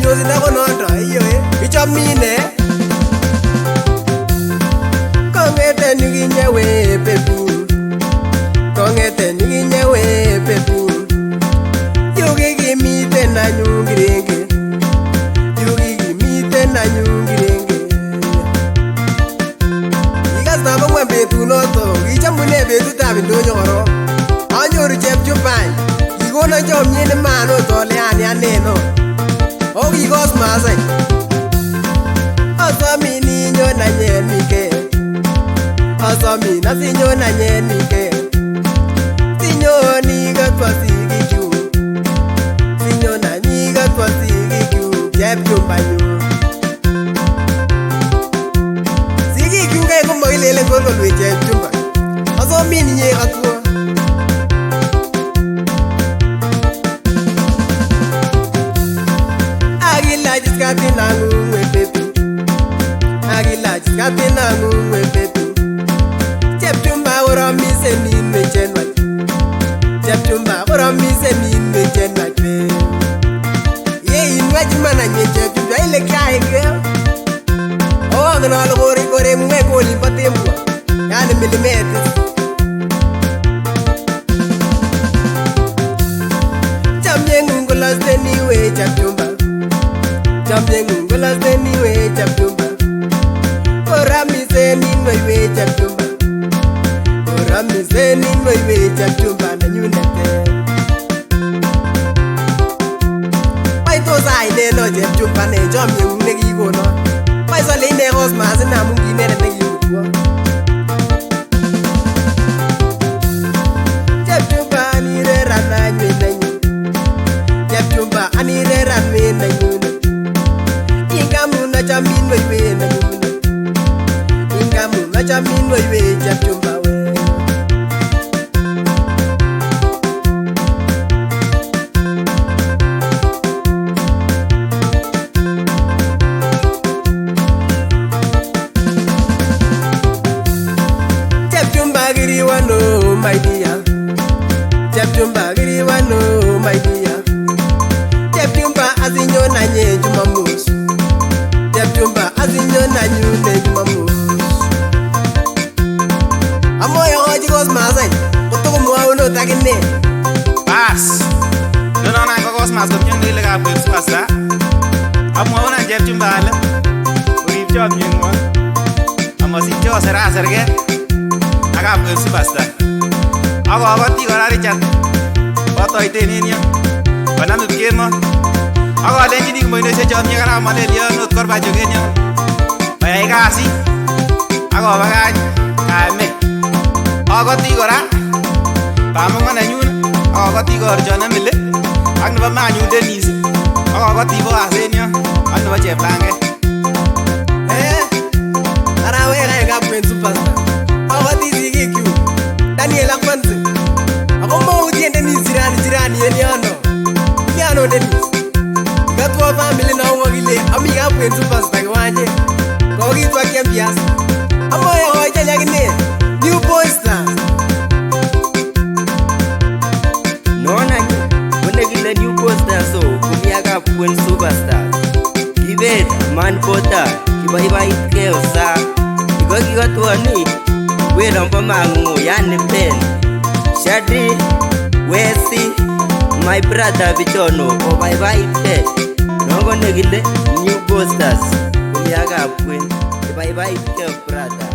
Tos ina konondo iyo ichomine kongeten yukinye we baby kongeten yukinye we baby yukikimiten anyun kirenge yukikimiten anyun kirenge ikasna mongwen betunoto kichomune betutab indonyo korok anyoru chepchumbany kikono chomyet nemanot ole ani aneno o kikos Masai asomin inyon anyen mike asomin asinyon anyen mike sinyon ikatwa sikikyuk sinyon anyikatwa sikikyuk chepchumbanyun sikikyuk kay komakilelen kolkolwech chepchumba asomin inye katwo skatinangung we baby akilach skatinangung we baby chepchumba oromisenin we chenwach chepchumba oromisenin we chenwach yeinwach mananye chepchumba ile kyaike owangen ale koremung'e ko olimbo tembwa yani milimetit chamyeng'ung kolosteni we chepchumba chamyeng'ung kolosteni we chepchumba oramisenin we chepchumba oramisenin we chepchumba nenyunete paitos aineno chepchumba ne chamyeng'ung nekikonon paisole ine Cosmas inamun kineret nekimutwo chepchumba anireran anywe nenyu chepchumba anireran we nenyu chamin we nenyune ingamun chamin we chepchumba we chepchumba kiriwano my dear chepchumba kiriwano my dear chepchumba asinyon anye Jumamus chepchumba asinyon anyune Jumamus amoyo ochi Cosmas any kotokomwaunot akine bas nonon ko Cosmas komyen ile kapkoib superstar amwaun any chepchumba ale orib chomyeng'wong amosich oseraserke ak kapkoib superstar akoboti kora Richard botoiten en yon konamit kemo akolenjini kimoinoisiek chomye karam alelion ot korbacho en yon koyai kasit akobakach kamet akoti kora bamongo nenyun akokoti Korjon Emily ak nebo manyun Dennis akokoti Boaz en yon ak nebo Cheplanget arawek aeng kapkoib superstar akokoti sikikyuk Daniel ak Fancy ako moutien Dennis jirani en yono kiano Dennis katwa family na ngokile ami kapkoib superstar kiwanje kokitwa kempias amoyo koichel akine New Boy Stars nona konekile New Boy Stars so komi ak kapkoib superstar kibet man bota kibaibaitkei osa ikokikotwoni werombo mang'ung'u yani Ben Shadi Wesi my brother bichono kobaibaitkei nongo nekile New Boy Stars komi ak kapkoib kibaibaitkei brother